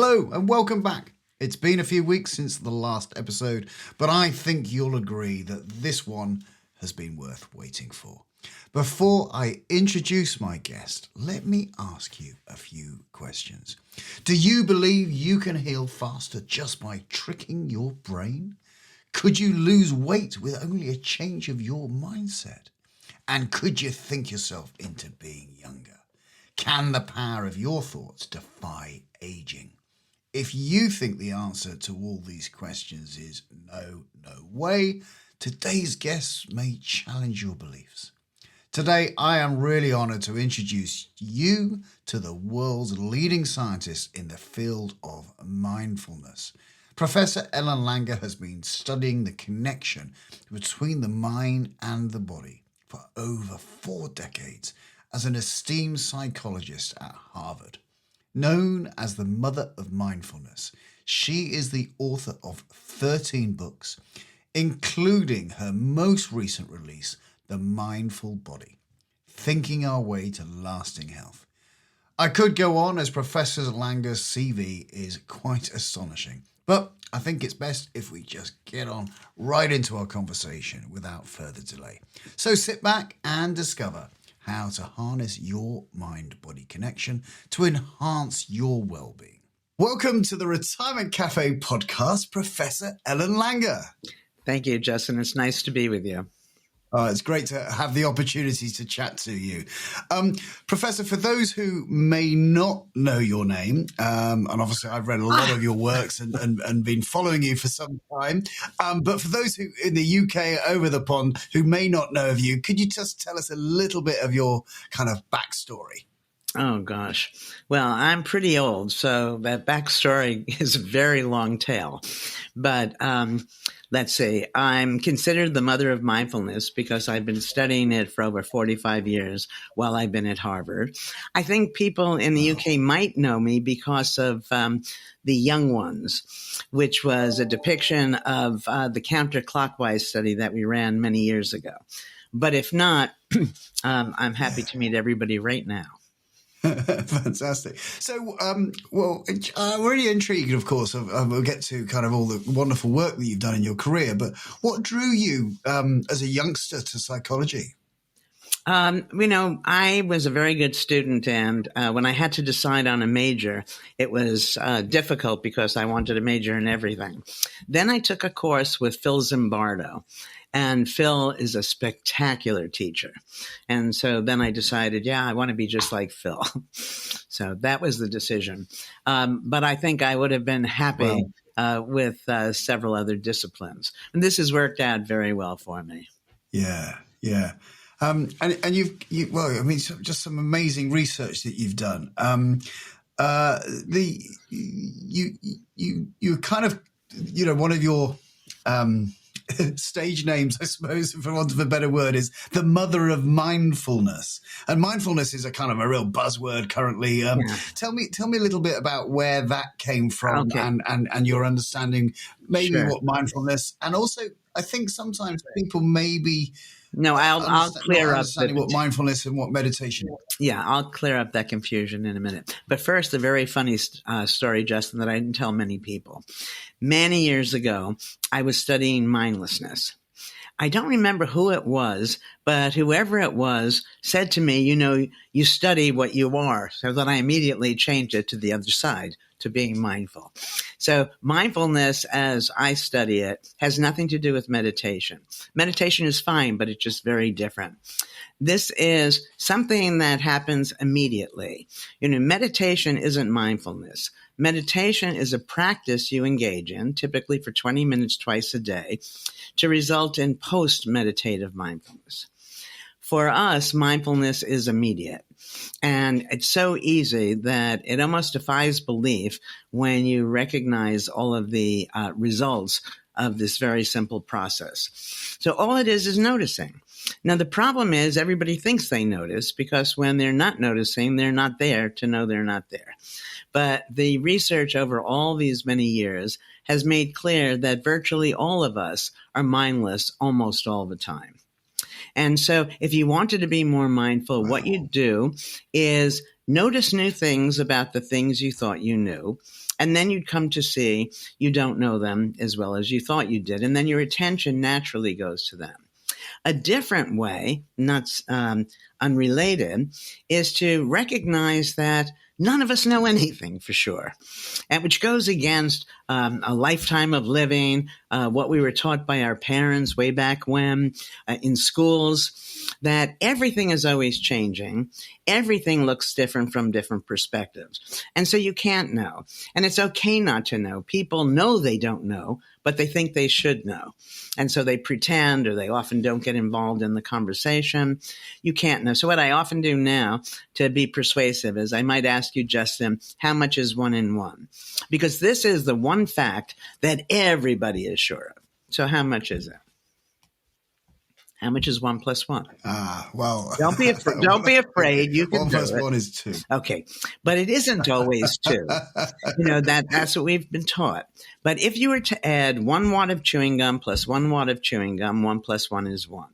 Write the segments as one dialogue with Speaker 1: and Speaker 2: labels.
Speaker 1: Hello and welcome back. It's been a few weeks since the last episode, but I think you'll agree that this one has been worth waiting for. Before I introduce my guest, let me ask you a few questions. Do you believe you can heal faster just by tricking your brain? Could you lose weight with only a change of your mindset? And could you think yourself into being younger? Can the power of your thoughts defy aging? If you think the answer to all these questions is no way, today's guest may challenge your beliefs. Today, I am really honored to introduce you to the world's leading scientist in the field of mindfulness. Professor Ellen Langer has been studying the connection between the mind and the body for over 4 decades as an esteemed psychologist at Harvard. Known as the mother of mindfulness, she is the author of 13 books, including her most recent release, The Mindful Body, Thinking Our Way to Lasting Health. I could go on, as Professor Langer's CV is quite astonishing, but I think it's best if we just get on right into our conversation without further delay. So sit back and discover how to harness your mind-body connection to enhance your well-being. Welcome to the Retirement Cafe podcast, Professor Ellen Langer.
Speaker 2: Thank you, Justin. It's nice to be with you.
Speaker 1: It's great to have the opportunity to chat to you. Professor, for those who may not know your name, and obviously I've read a lot of your works and been following you for some time, but for those who in the UK over the pond who may not know of you, could you just tell us a little bit of your kind of backstory?
Speaker 2: Oh, gosh. Well, I'm pretty old, so that backstory is a very long tale. But let's see, I'm considered the mother of mindfulness because I've been studying it for over 45 years while I've been at Harvard. I think people in the UK might know me because of The Young Ones, which was a depiction of the counterclockwise study that we ran many years ago. But if not, I'm happy to meet everybody right now.
Speaker 1: Fantastic. So, I'm really intrigued, of course. We'll get to kind of all the wonderful work that you've done in your career, but what drew you as a youngster to psychology?
Speaker 2: I was a very good student, and when I had to decide on a major, it was difficult because I wanted to major in everything. Then I took a course with Phil Zimbardo. And Phil is a spectacular teacher. And so then I decided, I want to be just like Phil. So that was the decision. But I think I would have been happy with several other disciplines. And this has worked out very well for me.
Speaker 1: Yeah. And just some amazing research that you've done. You kind of, one of your stage names, I suppose, for want of a better word, is the mother of mindfulness. And mindfulness is a kind of a real buzzword currently. Tell me a little bit about where that came from and your understanding, maybe what mindfulness, and also I think sometimes people maybe
Speaker 2: I'll clear up
Speaker 1: what mindfulness and what meditation is.
Speaker 2: Yeah, I'll clear up that confusion in a minute. But first, a very funny story, Justin, that I didn't tell many people. Many years ago, I was studying mindlessness. I don't remember who it was, but whoever it was said to me, you study what you are. So then I immediately changed it to the other side, to being mindful. So mindfulness, as I study it, has nothing to do with meditation. Meditation is fine, but it's just very different. This is something that happens immediately. Meditation isn't mindfulness. Meditation is a practice you engage in, typically for 20 minutes twice a day, to result in post-meditative mindfulness. For us, mindfulness is immediate. And it's so easy that it almost defies belief when you recognize all of the results of this very simple process. So all it is noticing. Now, the problem is everybody thinks they notice because when they're not noticing, they're not there to know they're not there. But the research over all these many years has made clear that virtually all of us are mindless almost all the time. And so if you wanted to be more mindful, what you do is notice new things about the things you thought you knew. And then you'd come to see you don't know them as well as you thought you did. And then your attention naturally goes to them. A different way, not unrelated, is to recognize that none of us know anything for sure, and which goes against a lifetime of living, what we were taught by our parents way back when in schools, that everything is always changing. Everything looks different from different perspectives. And so you can't know. And it's okay not to know. People know they don't know, but they think they should know. And so they pretend, or they often don't get involved in the conversation. You can't know. So what I often do now to be persuasive is I might ask you, Justin, how much is 1 and 1? Because this is the one fact that everybody is sure of. So how much is it? How much is 1 plus 1?
Speaker 1: Well,
Speaker 2: don't be afraid. You can
Speaker 1: 1 plus
Speaker 2: do it.
Speaker 1: 1 is 2.
Speaker 2: Okay, but it isn't always 2. That's what we've been taught. But if you were to add 1 wad of chewing gum plus 1 wad of chewing gum, 1 plus 1 is 1.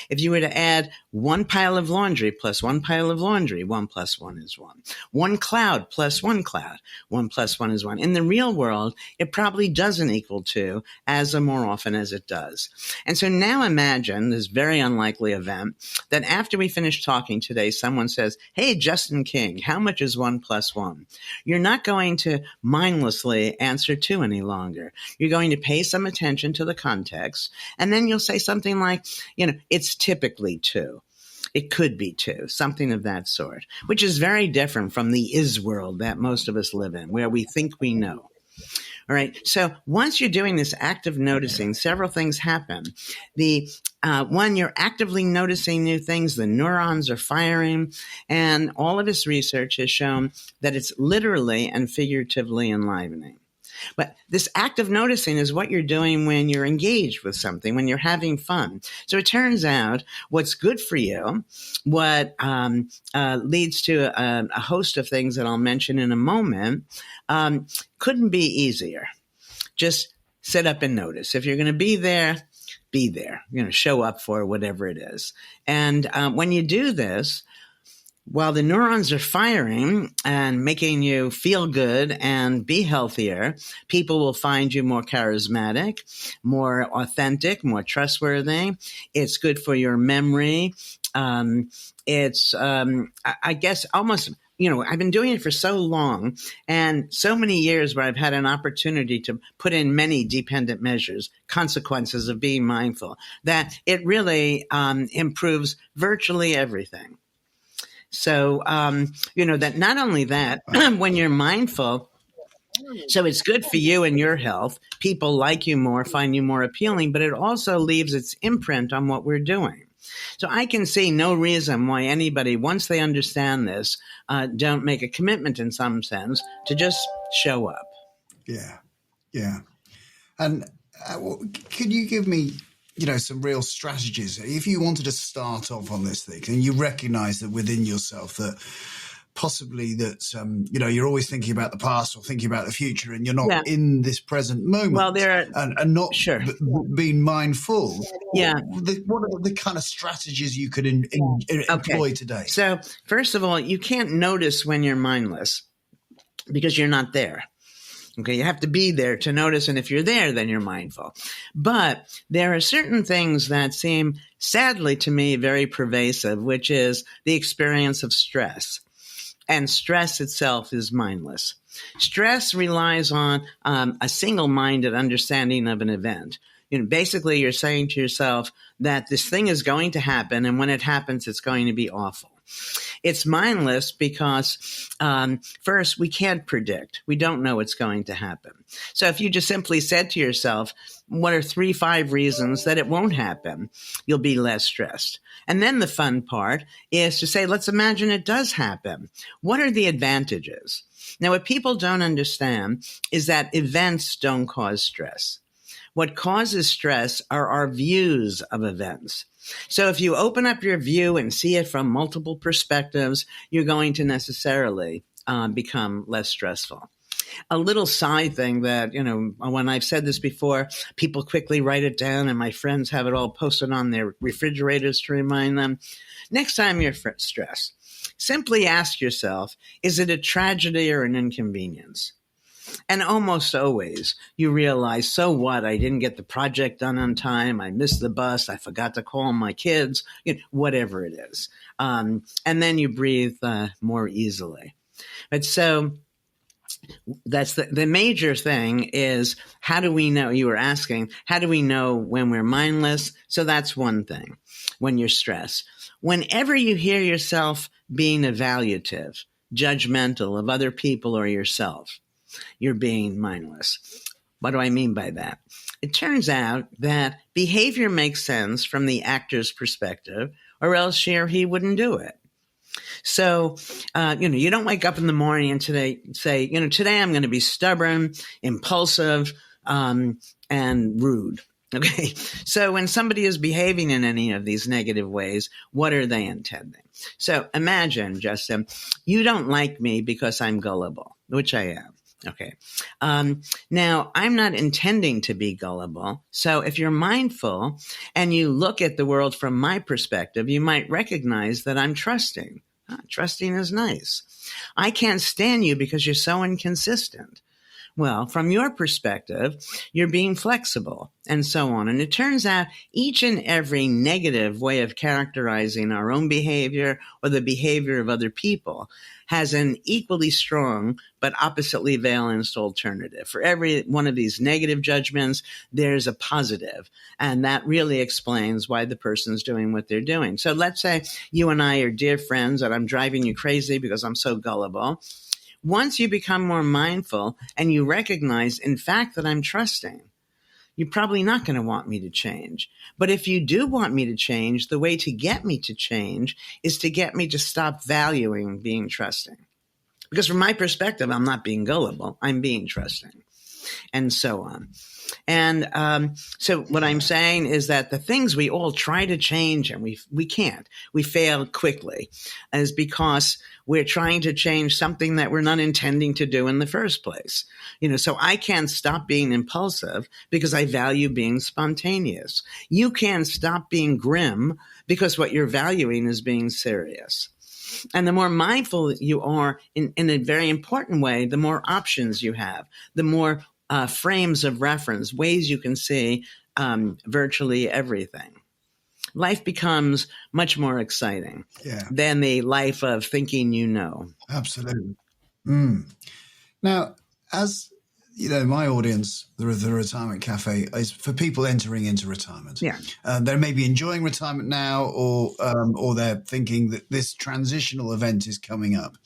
Speaker 2: If you were to add 1 pile of laundry plus 1 pile of laundry, 1 plus 1 is 1. 1 cloud plus 1 cloud, 1 plus 1 is 1. In the real world, it probably doesn't equal 2 as more often as it does. And so now imagine this very unlikely event that after we finish talking today, someone says, hey, Justin King, how much is 1 plus 1? You're not going to mindlessly answer 2 any longer. You're going to pay some attention to the context, and then you'll say something like, it's typically 2. It could be 2, something of that sort, which is very different from the is world that most of us live in, where we think we know. All right. So once you're doing this active noticing, several things happen. One, you're actively noticing new things. The neurons are firing, and all of this research has shown that it's literally and figuratively enlivening. But this active noticing is what you're doing when you're engaged with something, when you're having fun. So it turns out what's good for you, what leads to a host of things that I'll mention in a moment, couldn't be easier. Just sit up and notice. If you're going to be there, be there. You're going to show up for whatever it is. And when you do this, while the neurons are firing and making you feel good and be healthier, people will find you more charismatic, more authentic, more trustworthy. It's good for your memory. It's, I guess, almost, I've been doing it for so long and so many years where I've had an opportunity to put in many dependent measures, consequences of being mindful, that it really improves virtually everything. So, that not only that, when you're mindful, so it's good for you and your health. People like you more, find you more appealing, but it also leaves its imprint on what we're doing. So I can see no reason why anybody, once they understand this, don't make a commitment in some sense to just show up.
Speaker 1: Yeah. And can you give me some real strategies? If you wanted to start off on this thing and you recognize that within yourself that possibly that, you're always thinking about the past or thinking about the future and you're not in this present moment.
Speaker 2: Well, there are,
Speaker 1: and not being mindful.
Speaker 2: Yeah.
Speaker 1: What are the kind of strategies you could employ today?
Speaker 2: So first of all, you can't notice when you're mindless because you're not there. Okay, you have to be there to notice, and if you're there, then you're mindful. But there are certain things that seem, sadly to me, very pervasive, which is the experience of stress. And stress itself is mindless. Stress relies on a single-minded understanding of an event. Basically, you're saying to yourself that this thing is going to happen, and when it happens, it's going to be awful. It's mindless because, first, we can't predict. We don't know what's going to happen. So if you just simply said to yourself, what are 3-5 reasons that it won't happen, you'll be less stressed. And then the fun part is to say, let's imagine it does happen. What are the advantages? Now, what people don't understand is that events don't cause stress. What causes stress are our views of events. So if you open up your view and see it from multiple perspectives, you're going to necessarily become less stressful. A little side thing that, when I've said this before, people quickly write it down and my friends have it all posted on their refrigerators to remind them. Next time you're stressed, simply ask yourself, is it a tragedy or an inconvenience? And almost always you realize, so what? I didn't get the project done on time. I missed the bus. I forgot to call my kids, whatever it is. And then you breathe more easily. But so that's the major thing is, how do we know? You were asking, how do we know when we're mindless? So that's one thing. When you're stressed, whenever you hear yourself being evaluative, judgmental of other people or yourself, you're being mindless. What do I mean by that? It turns out that behavior makes sense from the actor's perspective, or else she or he wouldn't do it. So, you don't wake up in the morning and today I'm going to be stubborn, impulsive, and rude. Okay. So when somebody is behaving in any of these negative ways, what are they intending? So imagine, Justin, you don't like me because I'm gullible, which I am. Okay. Now, I'm not intending to be gullible. So if you're mindful and you look at the world from my perspective, you might recognize that I'm trusting. Trusting is nice. I can't stand you because you're so inconsistent. Well, from your perspective, you're being flexible and so on. And it turns out each and every negative way of characterizing our own behavior or the behavior of other people has an equally strong but oppositely balanced alternative. For every one of these negative judgments, there's a positive. And that really explains why the person's doing what they're doing. So let's say you and I are dear friends and I'm driving you crazy because I'm so gullible. Once you become more mindful and you recognize, in fact, that I'm trusting, you're probably not going to want me to change. But if you do want me to change, the way to get me to change is to get me to stop valuing being trusting. Because from my perspective, I'm not being gullible. I'm being trusting. And so on. And so what I'm saying is that the things we all try to change and we can't, we fail quickly, is because we're trying to change something that we're not intending to do in the first place. So I can't stop being impulsive because I value being spontaneous. You can't stop being grim because what you're valuing is being serious. And the more mindful you are in a very important way, the more options you have, the more frames of reference, ways you can see virtually everything. Life becomes much more exciting than the life of thinking
Speaker 1: Absolutely. Now, as you know, my audience, the Retirement Cafe, is for people entering into retirement.
Speaker 2: Yeah.
Speaker 1: They may be enjoying retirement now, or they're thinking that this transitional event is coming up.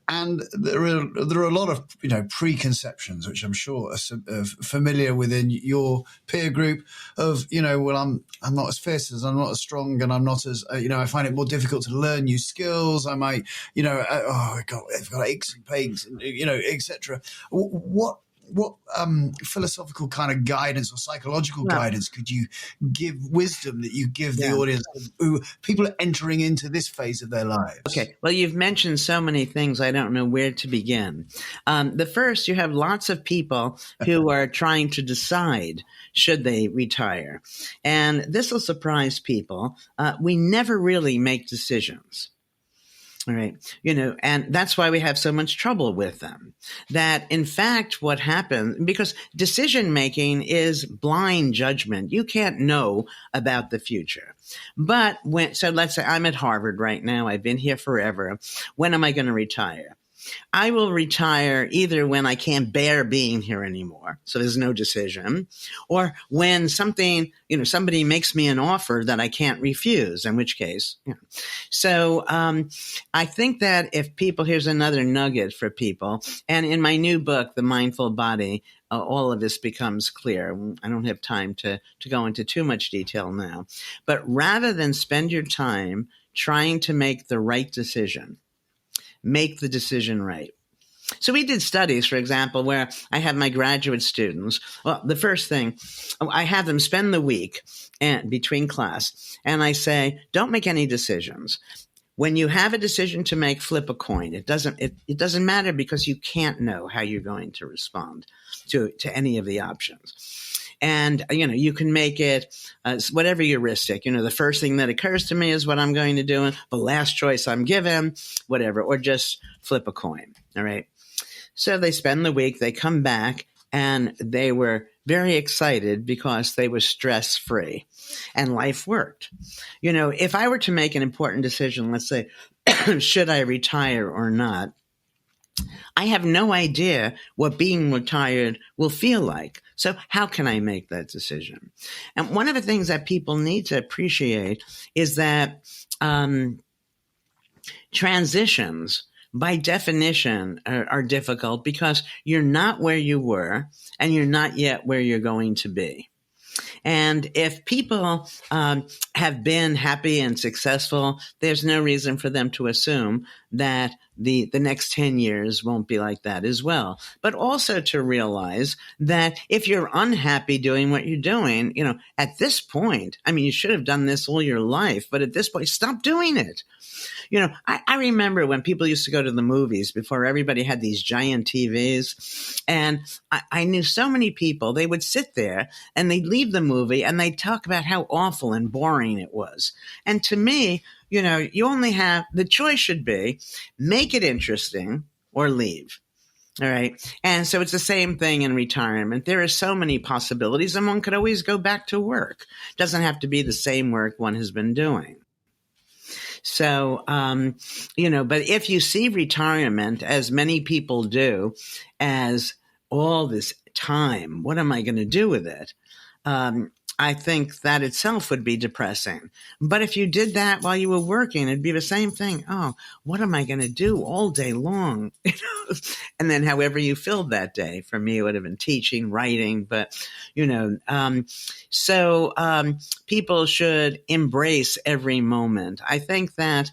Speaker 1: And there are a lot of preconceptions, which I'm sure are familiar within your peer group of well, I'm not as fit, as I'm not as strong, and I'm not as I find it more difficult to learn new skills. I might I've got aches and pains, etc. What philosophical kind of guidance or psychological guidance could you give, wisdom that you give the audience who people are entering into this phase of their lives?
Speaker 2: Okay. Well, you've mentioned so many things. I don't know where to begin. The first, you have lots of people who are trying to decide should they retire. And this will surprise people. We never really make decisions. All right. And that's why we have so much trouble with them. That in fact, what happens, because decision making is blind judgment. You can't know about the future. But so let's say I'm at Harvard right now. I've been here forever. When am I going to retire? I will retire either when I can't bear being here anymore, so there's no decision, or when somebody makes me an offer that I can't refuse, in which case. So I think that if people, here's another nugget for people, and in my new book, The Mindful Body, all of this becomes clear. I don't have time to go into too much detail now, but rather than spend your time trying to make the right decision, make the decision right. So we did studies, for example, where I have my graduate students. Well, the first thing, I have them spend the week between class, and I say, don't make any decisions. When you have a decision to make, flip a coin. It doesn't matter because you can't know how you're going to respond to any of the options. And, you can make it whatever heuristic. The first thing that occurs to me is what I'm going to do. The last choice I'm given, whatever, or just flip a coin. All right. So they spend the week, they come back, and they were very excited because they were stress-free and life worked. If I were to make an important decision, let's say, should I retire or not? I have no idea what being retired will feel like. So how can I make that decision? And one of the things that people need to appreciate is that transitions, by definition, are difficult because you're not where you were and you're not yet where you're going to be. And if people have been happy and successful, there's no reason for them to assume that the next 10 years won't be like that as well. But also to realize that if you're unhappy doing what you're doing, at this point, you should have done this all your life, but at this point, stop doing it. I remember when people used to go to the movies before everybody had these giant TVs, and I knew so many people, they would sit there and they'd leave the movie and they'd talk about how awful and boring it was. And to me, you only have, the choice should be, make it interesting or leave. All right. And so it's the same thing in retirement. There are so many possibilities, and one could always go back to work. It doesn't have to be the same work one has been doing. So, but if you see retirement, as many people do, as all this time, what am I going to do with it? I think that itself would be depressing. But if you did that while you were working, it'd be the same thing. Oh, what am I going to do all day long? And then however you filled that day. For me, it would have been teaching, writing, but, people should embrace every moment. I think that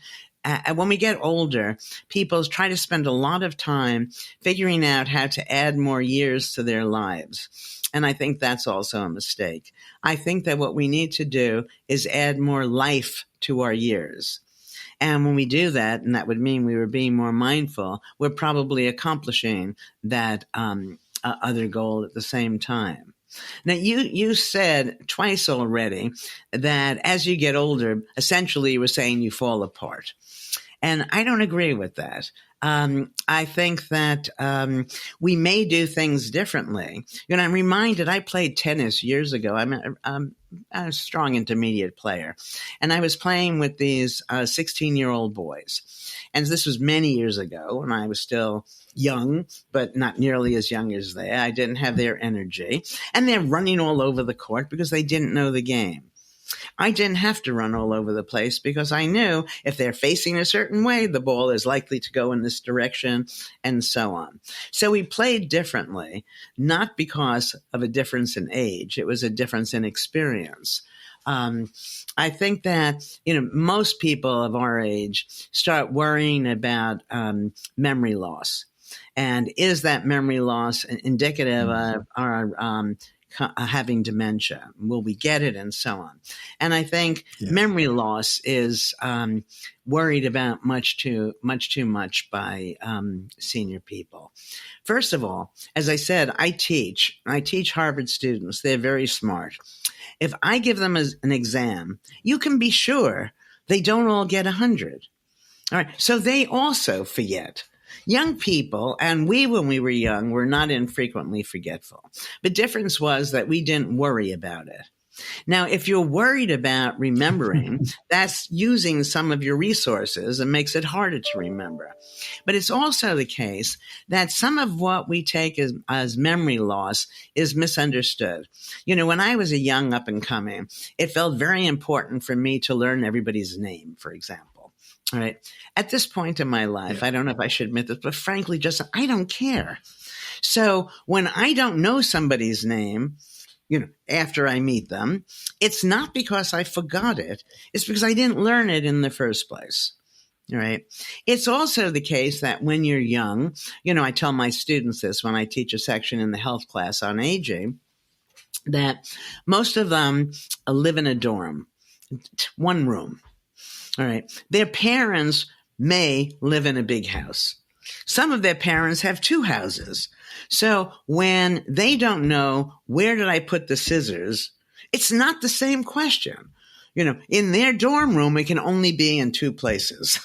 Speaker 2: when we get older, people try to spend a lot of time figuring out how to add more years to their lives. And I think that's also a mistake. I think that what we need to do is add more life to our years. And when we do that, and that would mean we were being more mindful, we're probably accomplishing that other goal at the same time. Now, you said twice already that as you get older, essentially you were saying you fall apart. And I don't agree with that. I think that we may do things differently. I'm reminded, I played tennis years ago. I'm a strong intermediate player. And I was playing with these 16-year-old boys. And this was many years ago when I was still young, but not nearly as young as they. I didn't have their energy. And they're running all over the court because they didn't know the game. I didn't have to run all over the place because I knew if they're facing a certain way, the ball is likely to go in this direction and so on. So we played differently, not because of a difference in age. It was a difference in experience. I think that, most people of our age start worrying about memory loss. And is that memory loss indicative of our having dementia? Will we get it? And so on. And I think memory loss is worried about much too much by senior people. First of all, as I said, I teach Harvard students. They're very smart. If I give them an exam, you can be sure they don't all get 100. All right. So they also forget. Young people, and when we were young, were not infrequently forgetful. The difference was that we didn't worry about it. Now, if you're worried about remembering, that's using some of your resources and makes it harder to remember. But it's also the case that some of what we take as memory loss is misunderstood. When I was a young up and coming, it felt very important for me to learn everybody's name, for example. All right. At this point in my life, I don't know if I should admit this, but frankly, I don't care. So when I don't know somebody's name, after I meet them, it's not because I forgot it. It's because I didn't learn it in the first place. All right. It's also the case that when you're young, I tell my students this when I teach a section in the health class on aging, that most of them live in a dorm, one room. All right. Their parents may live in a big house. Some of their parents have two houses. So when they don't know, where did I put the scissors? It's not the same question. In their dorm room, it can only be in two places.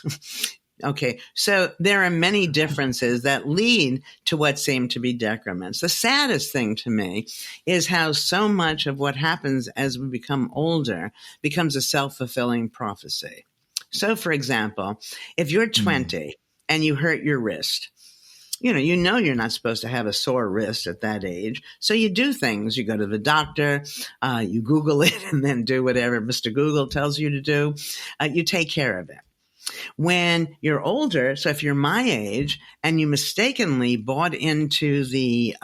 Speaker 2: Okay, so there are many differences that lead to what seem to be decrements. The saddest thing to me is how so much of what happens as we become older becomes a self-fulfilling prophecy. So, for example, if you're 20 and you hurt your wrist, you know you're not supposed to have a sore wrist at that age. So you do things. You go to the doctor, you Google it, and then do whatever Mr. Google tells you to do. You take care of it. When you're older, so if you're my age and you mistakenly bought into the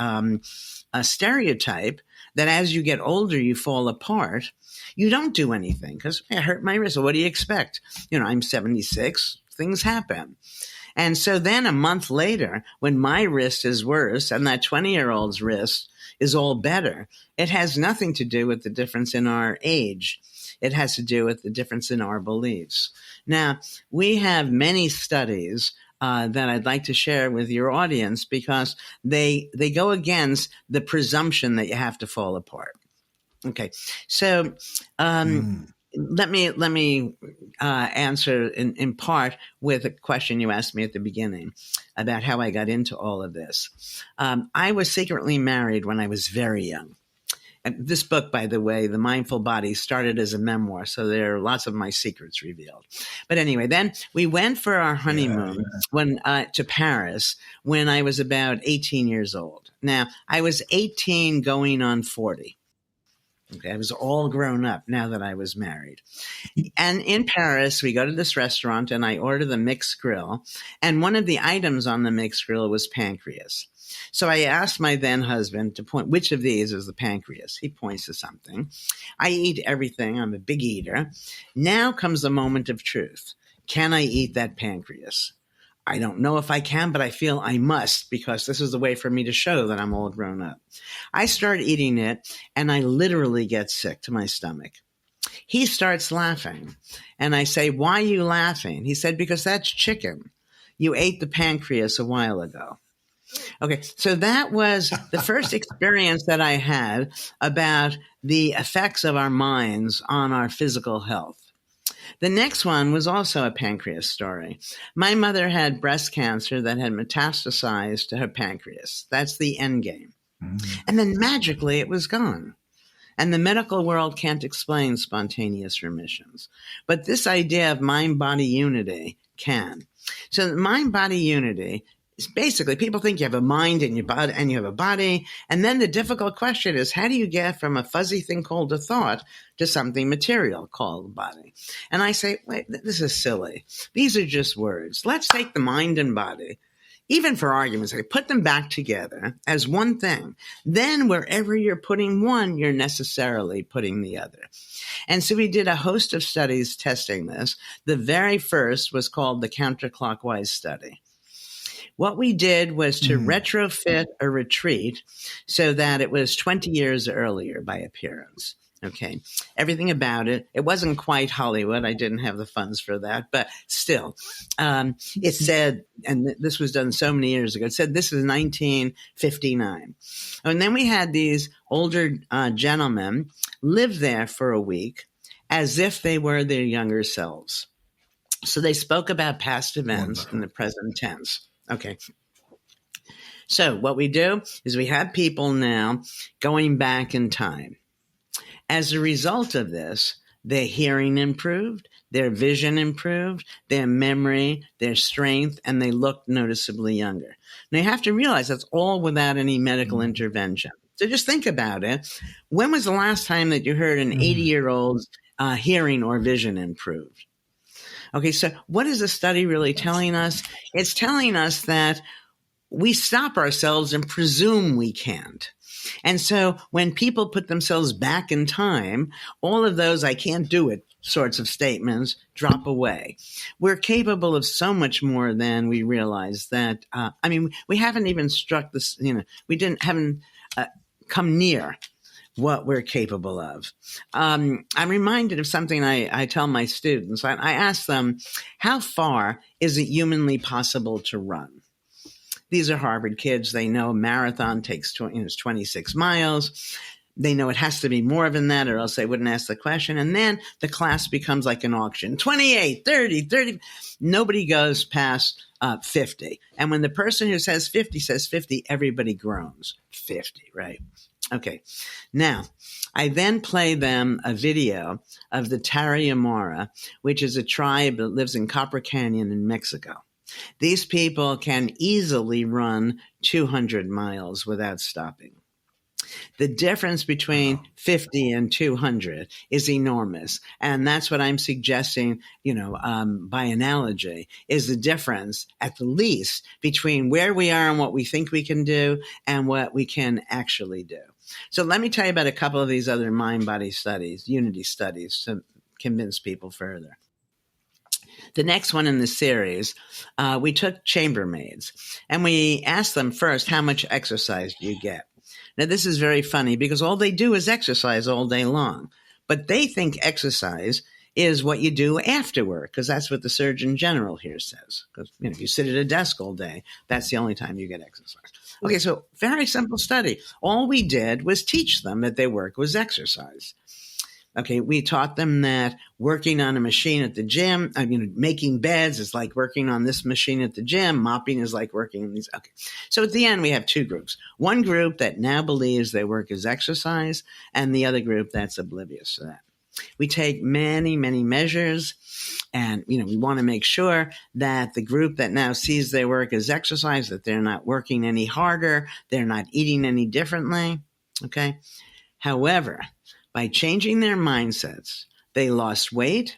Speaker 2: stereotype that as you get older, you fall apart, you don't do anything because I hurt my wrist. So what do you expect? I'm 76. Things happen. And so then a month later, when my wrist is worse and that 20-year-old's wrist is all better, it has nothing to do with the difference in our age. It has to do with the difference in our beliefs. Now, we have many studies that I'd like to share with your audience because they go against the presumption that you have to fall apart. Okay, so let me answer in part with a question you asked me at the beginning about how I got into all of this. I was secretly married when I was very young. And this book, by the way, The Mindful Body, started as a memoir, so there are lots of my secrets revealed. But anyway, then we went for our honeymoon to Paris when I was about 18 years old. Now, I was 18 going on 40. Okay, I was all grown up now that I was married. And in Paris, we go to this restaurant and I order the mixed grill. And one of the items on the mixed grill was pancreas. So I asked my then husband to point, which of these is the pancreas? He points to something. I eat everything. I'm a big eater. Now comes the moment of truth. Can I eat that pancreas? I don't know if I can, but I feel I must because this is the way for me to show that I'm all grown up. I start eating it and I literally get sick to my stomach. He starts laughing and I say, why are you laughing? He said, because that's chicken. You ate the pancreas a while ago. Okay, so that was the first experience that I had about the effects of our minds on our physical health. The next one was also a pancreas story. My mother had breast cancer that had metastasized to her pancreas. That's the end game. And then magically it was gone. And the medical world can't explain spontaneous remissions. But this idea of mind-body unity can. So mind-body unity is basically, people think you have a mind and your body and you have a body. And then the difficult question is, how do you get from a fuzzy thing called a thought to something material called the body? And I say, wait, this is silly. These are just words. Let's take the mind and body, even for argument's sake, put them back together as one thing. Then wherever you're putting one, you're necessarily putting the other. And so we did a host of studies testing this. The very first was called the counterclockwise study. What we did was to retrofit a retreat so that it was 20 years earlier by appearance. Okay. Everything about it. It wasn't quite Hollywood. I didn't have the funds for that, but still, it said, and this was done so many years ago, it said this is 1959. And then we had these older gentlemen live there for a week as if they were their younger selves. So they spoke about past events in the present tense. Okay. So what we do is we have people now going back in time. As a result of this, their hearing improved, their vision improved, their memory, their strength, and they looked noticeably younger. Now you have to realize that's all without any medical intervention. So just think about it. When was the last time that you heard an 80-year-old's hearing or vision improved? Okay, so what is the study really telling us? It's telling us that we stop ourselves and presume we can't. And so when people put themselves back in time, all of those I can't do it sorts of statements drop away. We're capable of so much more than we realize that. We haven't even struck this, we haven't come near what we're capable of. I'm reminded of something I tell my students. I ask them, how far is it humanly possible to run? These are Harvard kids. They know a marathon takes 26 miles. They know it has to be more than that or else they wouldn't ask the question. And then the class becomes like an auction. 28, 30, 30. Nobody goes past 50. And when the person who says 50, everybody groans. 50, right? Okay. Now, I then play them a video of the Tarahumara, which is a tribe that lives in Copper Canyon in Mexico. These people can easily run 200 miles without stopping. The difference between 50 and 200 is enormous. And that's what I'm suggesting, by analogy, is the difference, at the least, between where we are and what we think we can do and what we can actually do. So let me tell you about a couple of these other mind-body studies, unity studies, to convince people further. The next one in the series, we took chambermaids, and we asked them first, how much exercise do you get? Now, this is very funny because all they do is exercise all day long, but they think exercise is what you do after work, because that's what the Surgeon General here says. Because if you sit at a desk all day, that's the only time you get exercise. Okay, so very simple study. All we did was teach them that their work was exercise. Okay, we taught them that working on a machine at the gym, making beds is like working on this machine at the gym. Mopping is like working on these. Okay, so at the end, we have two groups. One group that now believes their work is exercise, and the other group that's oblivious to that. We take many, many measures, and we want to make sure that the group that now sees their work as exercise, that they're not working any harder, they're not eating any differently. Okay, however, by changing their mindsets, they lost weight.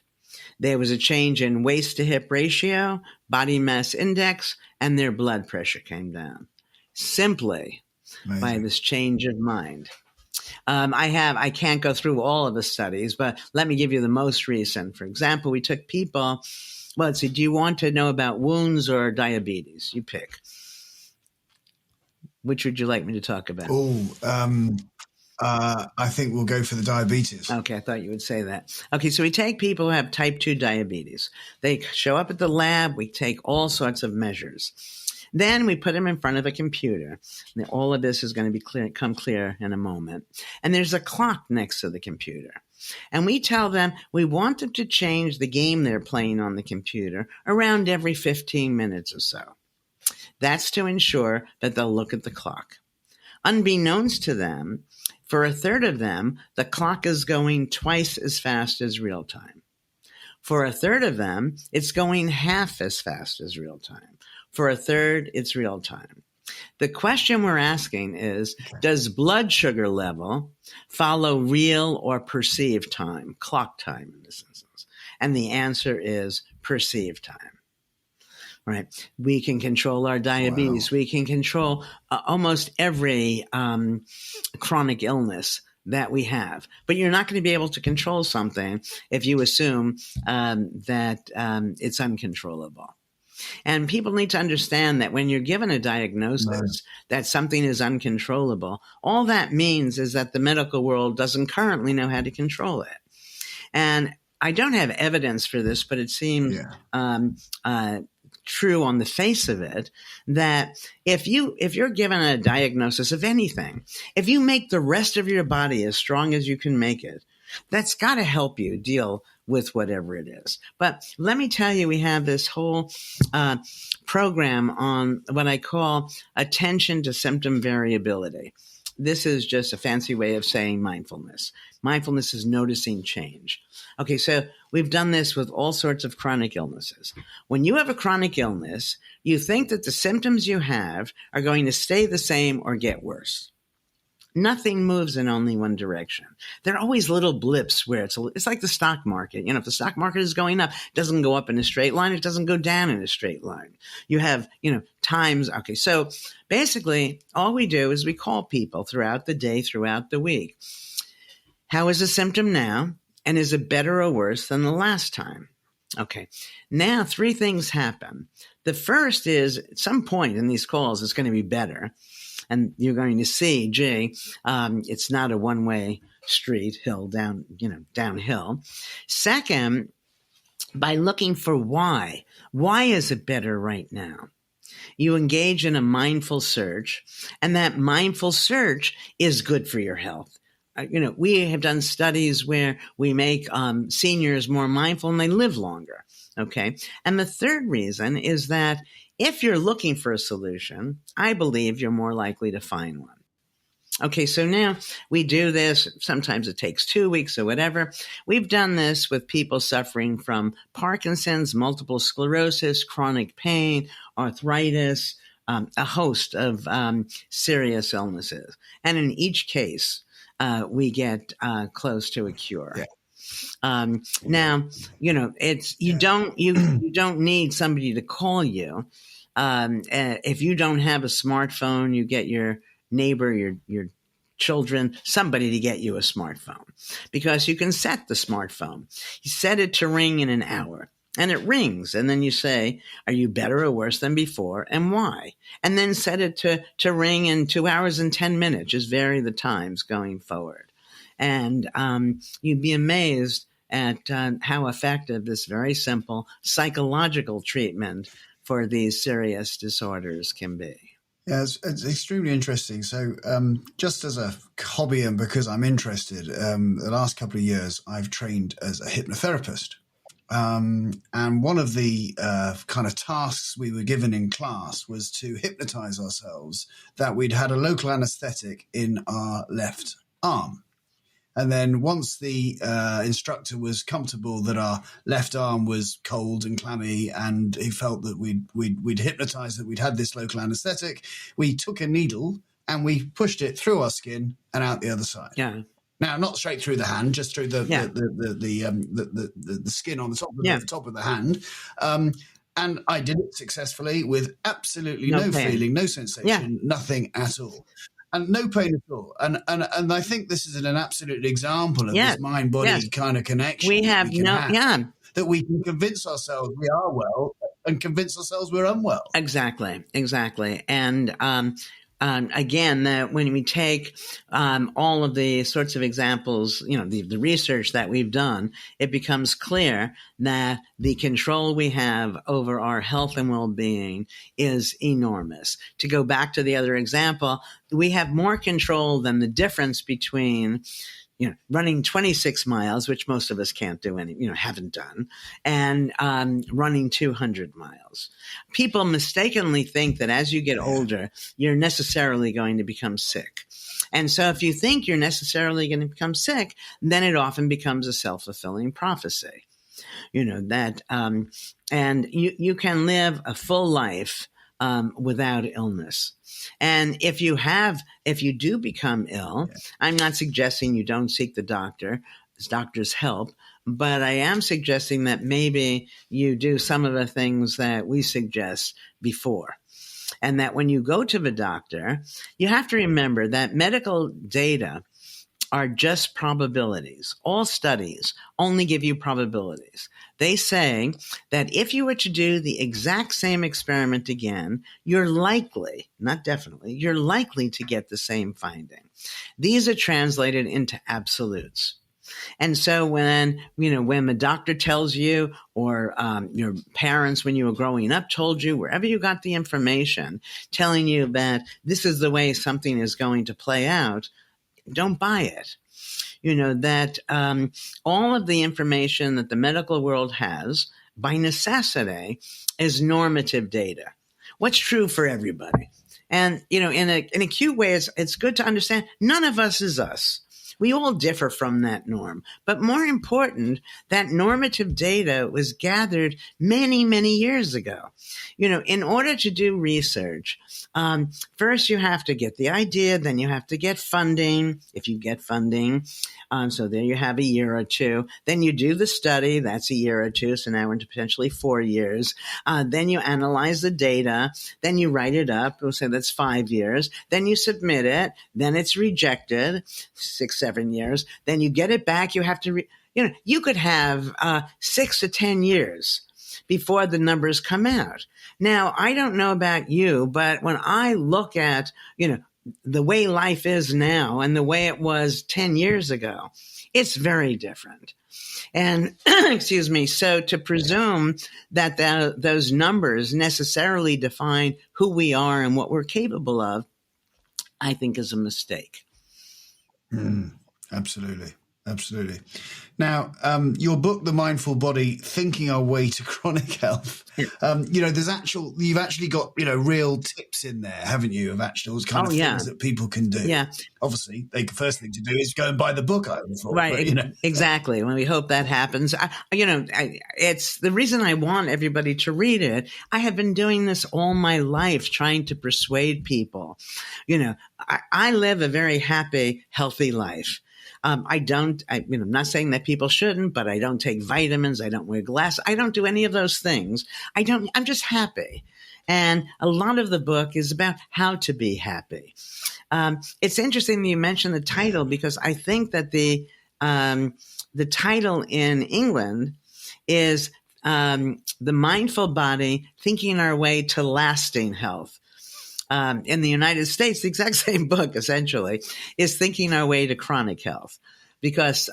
Speaker 2: There was a change in waist to hip ratio, body mass index, and their blood pressure came down simply by this change of mind. I can't go through all of the studies, but let me give you the most recent. For example, we took people, let's see, do you want to know about wounds or diabetes? You pick. Which would you like me to talk about?
Speaker 1: I think we'll go for the diabetes.
Speaker 2: Okay, I thought you would say that. Okay, so we take people who have type 2 diabetes. They show up at the lab. We take all sorts of measures. Then we put them in front of a computer. And all of this is going to come clear in a moment. And there's a clock next to the computer. And we tell them we want them to change the game they're playing on the computer around every 15 minutes or so. That's to ensure that they'll look at the clock. Unbeknownst to them, for a third of them, the clock is going twice as fast as real time. For a third of them, it's going half as fast as real time. For a third, it's real time. The question we're asking is, does blood sugar level follow real or perceived time, clock time in this instance? And the answer is perceived time. Right. We can control our diabetes. Wow. We can control almost every chronic illness that we have. But you're not going to be able to control something if you assume that it's uncontrollable. And people need to understand that when you're given a diagnosis that something is uncontrollable, all that means is that the medical world doesn't currently know how to control it. And I don't have evidence for this, but it seems true on the face of it, that if you're given a diagnosis of anything, if you make the rest of your body as strong as you can make it, that's got to help you deal with whatever it is. But let me tell you, we have this whole program on what I call attention to symptom variability. This is just a fancy way of saying mindfulness. Mindfulness is noticing change. Okay, so we've done this with all sorts of chronic illnesses. When you have a chronic illness, you think that the symptoms you have are going to stay the same or get worse. Nothing moves in only one direction. There are always little blips where it's like the stock market. If the stock market is going up, it doesn't go up in a straight line. It doesn't go down in a straight line. You have, times. Okay, so basically all we do is we call people throughout the day, throughout the week. How is the symptom now? And is it better or worse than the last time? Okay, now 3 things happen. The first is at some point in these calls, it's going to be better. And you're going to see, it's not a one-way street, downhill. Second, by looking for why. Why is it better right now? You engage in a mindful search, and that mindful search is good for your health. we have done studies where we make seniors more mindful and they live longer. Okay. And the third reason is that if you're looking for a solution, I believe you're more likely to find one. Okay, so now we do this. Sometimes it takes 2 weeks or whatever. We've done this with people suffering from Parkinson's, multiple sclerosis, chronic pain, arthritis, a host of serious illnesses. And in each case, we get close to a cure.
Speaker 1: Yeah.
Speaker 2: Now, you don't need somebody to call you. If you don't have a smartphone, you get your neighbor, your children, somebody to get you a smartphone, because you can set the smartphone. You set it to ring in an hour and it rings. And then you say, are you better or worse than before and why? And then set it to ring in 2 hours and 10 minutes. Just vary the times going forward. And you'd be amazed at how effective this very simple psychological treatment for these serious disorders can be.
Speaker 1: Yeah, it's extremely interesting. So just as a hobby and because I'm interested, the last couple of years I've trained as a hypnotherapist. And one of the kind of tasks we were given in class was to hypnotize ourselves that we'd had a local anesthetic in our left arm. And then once the instructor was comfortable that our left arm was cold and clammy, and he felt that we'd hypnotized, that we'd had this local anesthetic, we took a needle and we pushed it through our skin and out the other side.
Speaker 2: Yeah.
Speaker 1: Now, not straight through the hand, just through the skin on the top of the hand. And I did it successfully with absolutely no feeling, no sensation, nothing at all. And no pain at all. And I think this is an absolute example of this mind-body kind of connection.
Speaker 2: We have
Speaker 1: that we can convince ourselves we are well and convince ourselves we're unwell.
Speaker 2: Exactly. And again, that when we take all of the sorts of examples, the research that we've done, it becomes clear that the control we have over our health and well-being is enormous. To go back to the other example, we have more control than the difference between running 26 miles, which most of us can't do haven't done, and running 200 miles. People mistakenly think that as you get older, you're necessarily going to become sick. And so if you think you're necessarily going to become sick, then it often becomes a self-fulfilling prophecy. And you can live a full life without illness. And if you do become ill, I'm not suggesting you don't seek the doctor's help, but I am suggesting that maybe you do some of the things that we suggest before. And that when you go to the doctor, you have to remember that medical data are just probabilities. All studies only give you probabilities. They say that if you were to do the exact same experiment again, you're likely, not definitely, you're likely to get the same finding. These are translated into absolutes. And so when the doctor tells you, or your parents when you were growing up told you, wherever you got the information telling you that this is the way something is going to play out, don't buy it. That all of the information that the medical world has, by necessity, is normative data. What's true for everybody. And, in a cute way, it's good to understand none of us is us. We all differ from that norm. But more important, that normative data was gathered many, many years ago. In order to do research, first you have to get the idea, then you have to get funding, if you get funding. So there you have a year or two. Then you do the study, that's a year or two. So now we're into potentially 4 years. Then you analyze the data. Then you write it up. We'll say that's 5 years. Then you submit it. Then it's rejected, 6-7 years. Then you get it back. You have to, you could have 6 to 10 years before the numbers come out. Now, I don't know about you, but when I look at, the way life is now and the way it was 10 years ago, it's very different. And, excuse me, so to presume that those numbers necessarily define who we are and what we're capable of, I think is a mistake.
Speaker 1: Absolutely. Absolutely. Now, your book, The Mindful Body, Thinking Our Way to Chronic Health, you've actually got, real tips in there, haven't you, of actual kind of things that people can do.
Speaker 2: Yeah.
Speaker 1: Obviously, the first thing to do is go and buy the book, I would have thought.
Speaker 2: Right.
Speaker 1: But,
Speaker 2: exactly. When we hope that happens, it's the reason I want everybody to read it. I have been doing this all my life, trying to persuade people. I live a very happy, healthy life. I'm not saying that people shouldn't, but I don't take vitamins. I don't wear glasses. I don't do any of those things. I'm just happy. And a lot of the book is about how to be happy. It's interesting that you mentioned the title, because I think that the title in England is The Mindful Body, Thinking Our Way to Lasting Health. In the United States, the exact same book, essentially, is Thinking Our Way to Chronic Health, because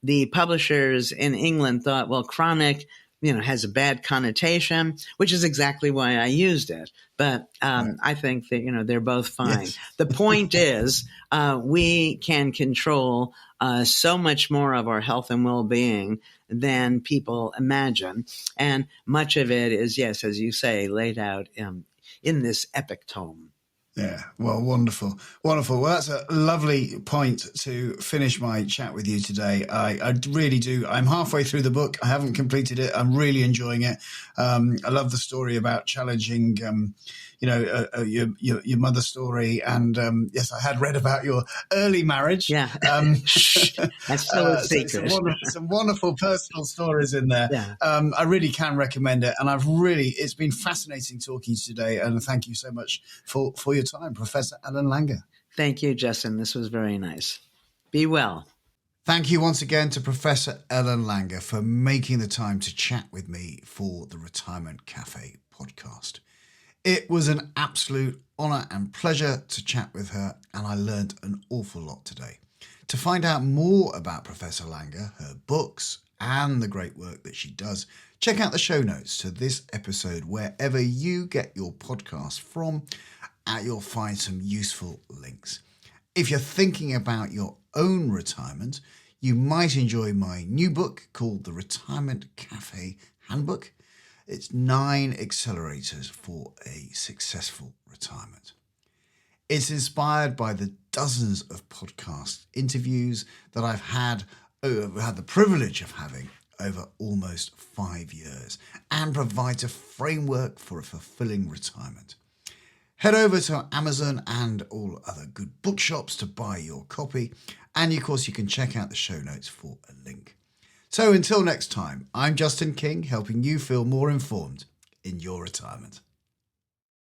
Speaker 2: the publishers in England thought, well, chronic, has a bad connotation, which is exactly why I used it. But I think that, they're both fine. Yes. The point is, we can control so much more of our health and well-being than people imagine. And much of it is, yes, as you say, laid out in this epic tome.
Speaker 1: Yeah, well, wonderful. Wonderful. Well, that's a lovely point to finish my chat with you today. I really do. I'm halfway through the book. I haven't completed it. I'm really enjoying it. I love the story about challenging, your mother's story. And yes, I had read about your early marriage.
Speaker 2: Yeah. That's still a secret.
Speaker 1: Some wonderful personal stories in there.
Speaker 2: Yeah.
Speaker 1: I really can recommend it. And it's been fascinating talking to you today. And thank you so much for your time, Professor Ellen Langer.
Speaker 2: Thank you, Justin. This was very nice. Be well.
Speaker 1: Thank you once again to Professor Ellen Langer for making the time to chat with me for the Retirement Cafe podcast. It was an absolute honour and pleasure to chat with her, and I learned an awful lot today. To find out more about Professor Langer, her books, and the great work that she does, check out the show notes to this episode wherever you get your podcast from. You'll find some useful links. If you're thinking about your own retirement, you might enjoy my new book called The Retirement Cafe Handbook. It's 9 accelerators for a successful retirement. It's inspired by the dozens of podcast interviews that I've had the privilege of having over almost 5 years, and provides a framework for a fulfilling retirement. Head over to Amazon and all other good bookshops to buy your copy. And of course, you can check out the show notes for a link. So until next time, I'm Justin King, helping you feel more informed in your retirement.